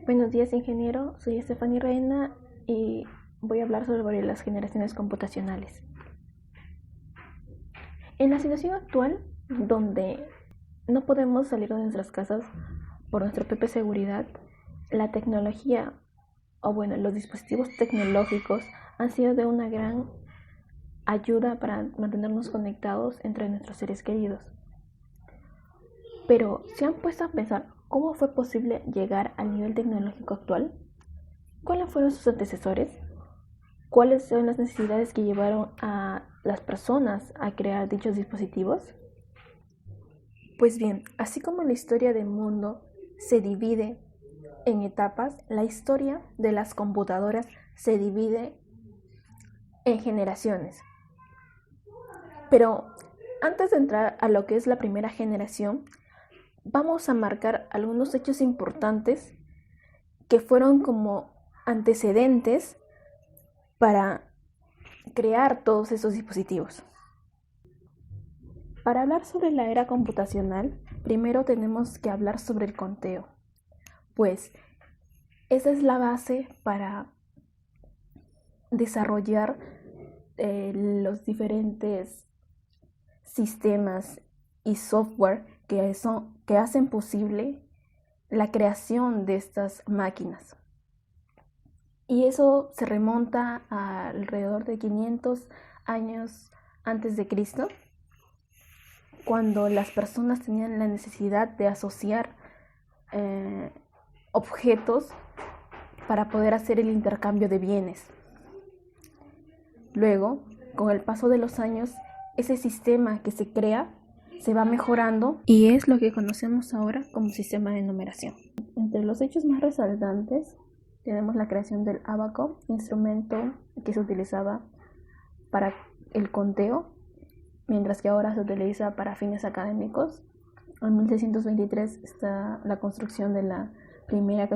Buenos días, ingeniero. Soy Estefanía Reina y voy a hablar sobre las generaciones computacionales. En la situación actual, donde no podemos salir de nuestras casas por nuestra propia seguridad, la tecnología, los dispositivos tecnológicos han sido de una gran ayuda para mantenernos conectados entre nuestros seres queridos. Pero, ¿se han puesto a pensar cómo fue posible llegar al nivel tecnológico actual? ¿Cuáles fueron sus antecesores? ¿Cuáles son las necesidades que llevaron a las personas a crear dichos dispositivos? Pues bien, así como la historia del mundo se divide en etapas, la historia de las computadoras se divide en generaciones. Pero antes de entrar a lo que es la primera generación, vamos a marcar algunos hechos importantes que fueron como antecedentes para crear todos esos dispositivos. Para hablar sobre la era computacional, primero tenemos que hablar sobre el conteo, pues esa es la base para desarrollar los diferentes sistemas y software que hacen posible la creación de estas máquinas. Y eso se remonta a alrededor de 500 años antes de Cristo, cuando las personas tenían la necesidad de asociar objetos para poder hacer el intercambio de bienes. Luego, con el paso de los años, ese sistema que se crea se va mejorando y es lo que conocemos ahora como sistema de numeración. Entre los hechos más resaltantes tenemos la creación del ábaco, instrumento que se utilizaba para el conteo, mientras que ahora se utiliza para fines académicos. En 1623 está la construcción de la primera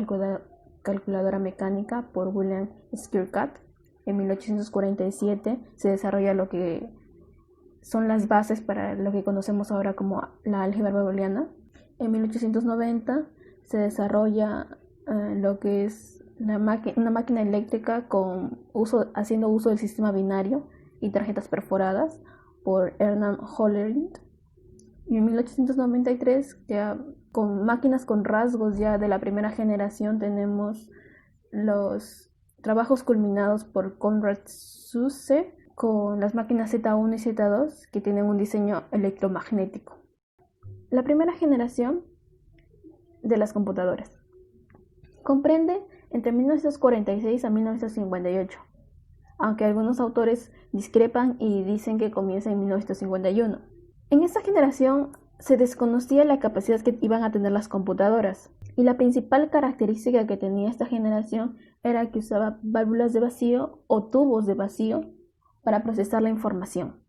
calculadora mecánica por William Schirkat. En 1847 se desarrolla lo que son las bases para lo que conocemos ahora como la álgebra booleana. En 1890 se desarrolla lo que es una máquina eléctrica haciendo uso del sistema binario y tarjetas perforadas por Hernán Hollerith. Y en 1893, ya con máquinas con rasgos ya de la primera generación, tenemos los trabajos culminados por Konrad Zuse con las máquinas Z1 y Z2 que tienen un diseño electromagnético. La primera generación de las computadoras comprende entre 1946 a 1958, aunque algunos autores discrepan y dicen que comienza en 1951. En esta generación se desconocía la capacidad que iban a tener las computadoras, y la principal característica que tenía esta generación era que usaba válvulas de vacío o tubos de vacío para procesar la información.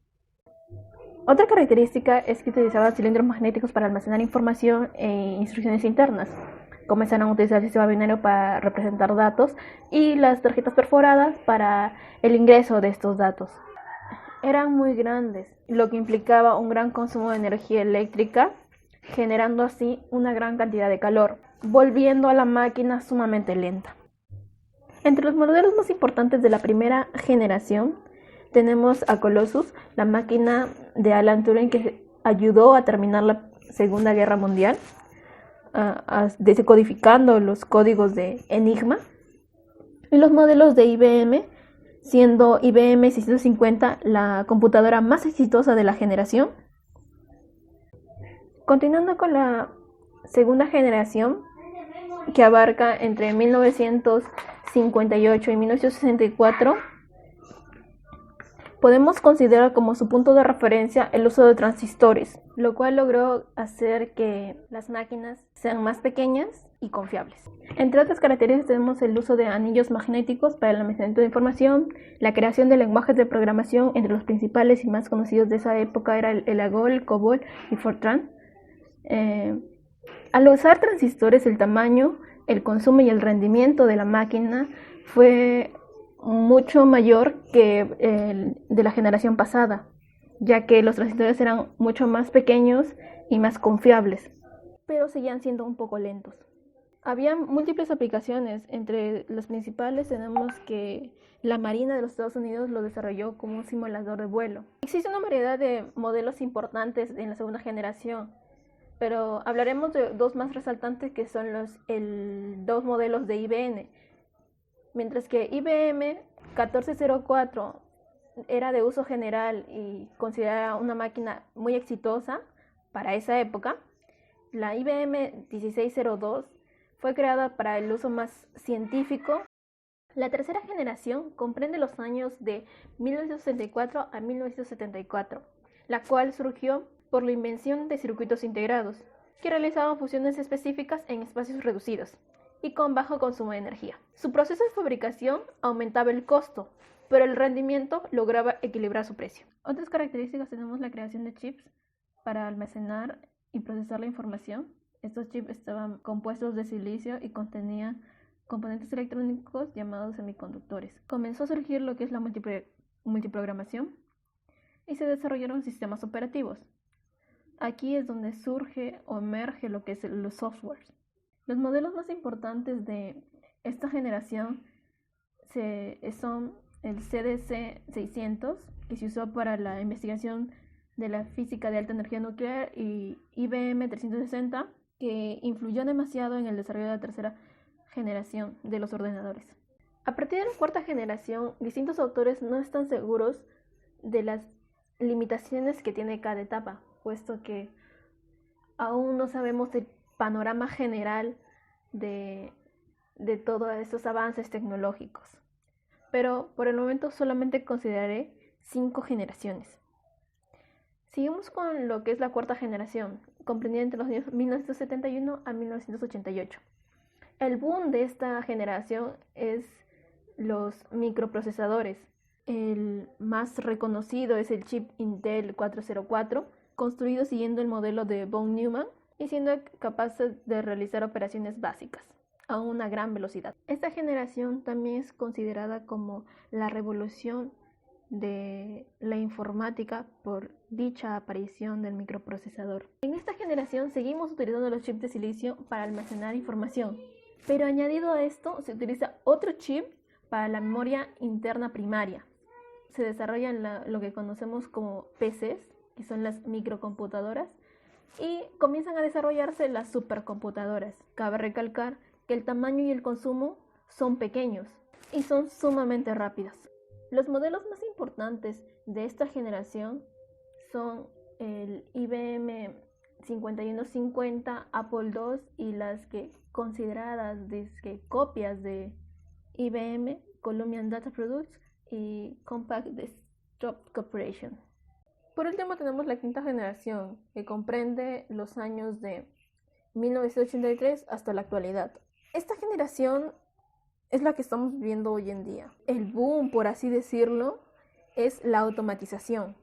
Otra característica es que utilizaba cilindros magnéticos para almacenar información e instrucciones internas. Comenzaron a utilizar el sistema binario para representar datos y las tarjetas perforadas para el ingreso de estos datos. Eran muy grandes, lo que implicaba un gran consumo de energía eléctrica, generando así una gran cantidad de calor, volviendo a la máquina sumamente lenta. Entre los modelos más importantes de la primera generación tenemos a Colossus, la máquina de Alan Turing que ayudó a terminar la Segunda Guerra Mundial, decodificando los códigos de Enigma, y los modelos de IBM, siendo IBM 650 la computadora más exitosa de la generación. Continuando con la segunda generación, que abarca entre 1958 y 1964, podemos considerar como su punto de referencia el uso de transistores, lo cual logró hacer que las máquinas sean más pequeñas y confiables. Entre otras características tenemos el uso de anillos magnéticos para el almacenamiento de información, la creación de lenguajes de programación. Entre los principales y más conocidos de esa época era el AGOL, COBOL y Fortran. Al usar transistores, el tamaño, el consumo y el rendimiento de la máquina fue mucho mayor que el de la generación pasada, ya que los transistores eran mucho más pequeños y más confiables, pero seguían siendo un poco lentos. Había múltiples aplicaciones, entre las principales tenemos que la Marina de los Estados Unidos lo desarrolló como un simulador de vuelo. Existe una variedad de modelos importantes en la segunda generación, pero hablaremos de dos más resaltantes que son los dos modelos de IBM. Mientras que IBM 1404 era de uso general y considerada una máquina muy exitosa para esa época, la IBM 1602 fue creada para el uso más científico. La tercera generación comprende los años de 1964 a 1974, la cual surgió por la invención de circuitos integrados, que realizaban funciones específicas en espacios reducidos y con bajo consumo de energía. Su proceso de fabricación aumentaba el costo, pero el rendimiento lograba equilibrar su precio. Otras características tenemos la creación de chips para almacenar y procesar la información. Estos chips estaban compuestos de silicio y contenían componentes electrónicos llamados semiconductores. Comenzó a surgir lo que es la multiprogramación y se desarrollaron sistemas operativos. Aquí es donde surge o emerge lo que es los softwares. Los modelos más importantes de esta generación son el CDC 600, que se usó para la investigación de la física de alta energía nuclear, y IBM 360, que influyó demasiado en el desarrollo de la tercera generación de los ordenadores. A partir de la cuarta generación, distintos autores no están seguros de las limitaciones que tiene cada etapa, puesto que aún no sabemos el panorama general de todos estos avances tecnológicos. Pero por el momento solamente consideraré 5 generaciones. Seguimos con lo que es la cuarta generación, comprendida entre los años 1971 a 1988. El boom de esta generación es los microprocesadores. El más reconocido es el chip Intel 404, construido siguiendo el modelo de von Neumann y siendo capaz de realizar operaciones básicas a una gran velocidad. Esta generación también es considerada como la revolución de la informática por dicha aparición del microprocesador. En esta generación seguimos utilizando los chips de silicio para almacenar información, pero añadido a esto se utiliza otro chip para la memoria interna primaria. Se desarrollan lo que conocemos como PCs, que son las microcomputadoras, y comienzan a desarrollarse las supercomputadoras. Cabe recalcar que el tamaño y el consumo son pequeños y son sumamente rápidos. Los modelos más importantes de esta generación son el IBM 5150, Apple II y las que consideradas copias de IBM, Columbian Data Products y Compaq Desktop Corporation. Por último tenemos la quinta generación, que comprende los años de 1983 hasta la actualidad. Esta generación es la que estamos viviendo hoy en día. El boom, por así decirlo, es la automatización.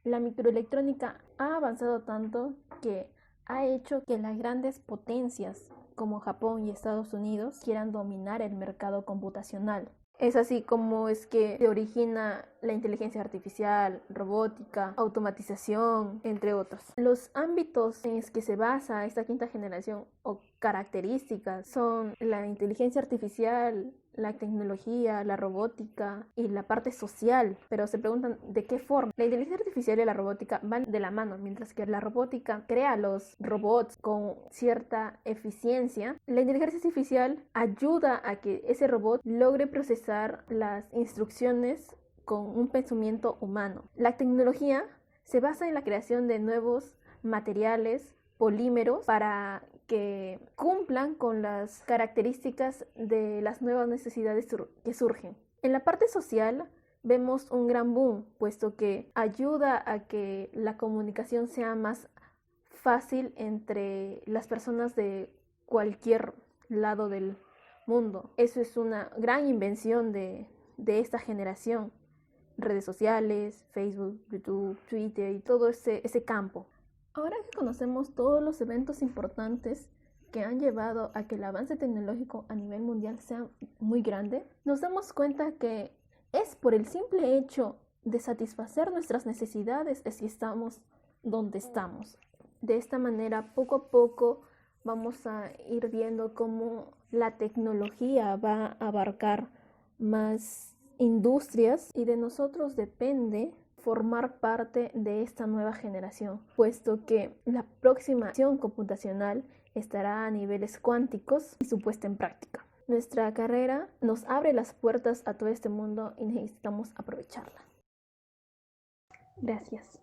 La microelectrónica ha avanzado tanto que ha hecho que las grandes potencias como Japón y Estados Unidos quieran dominar el mercado computacional. Es así como es que se origina la inteligencia artificial, robótica, automatización, entre otros. Los ámbitos en los que se basa esta quinta generación o características son la inteligencia artificial, la tecnología, la robótica y la parte social. Pero se preguntan de qué forma. La inteligencia artificial y la robótica van de la mano, mientras que la robótica crea los robots con cierta eficiencia. La inteligencia artificial ayuda a que ese robot logre procesar las instrucciones con un pensamiento humano. La tecnología se basa en la creación de nuevos materiales, polímeros, para que cumplan con las características de las nuevas necesidades que surgen. En la parte social vemos un gran boom, puesto que ayuda a que la comunicación sea más fácil entre las personas de cualquier lado del mundo. Eso es una gran invención de esta generación. Redes sociales, Facebook, YouTube, Twitter y todo ese campo. Ahora que conocemos todos los eventos importantes que han llevado a que el avance tecnológico a nivel mundial sea muy grande, nos damos cuenta que es por el simple hecho de satisfacer nuestras necesidades es que estamos donde estamos. De esta manera, poco a poco, vamos a ir viendo cómo la tecnología va a abarcar más industrias y de nosotros depende formar parte de esta nueva generación, puesto que la próxima acción computacional estará a niveles cuánticos y su puesta en práctica. Nuestra carrera nos abre las puertas a todo este mundo y necesitamos aprovecharla. Gracias.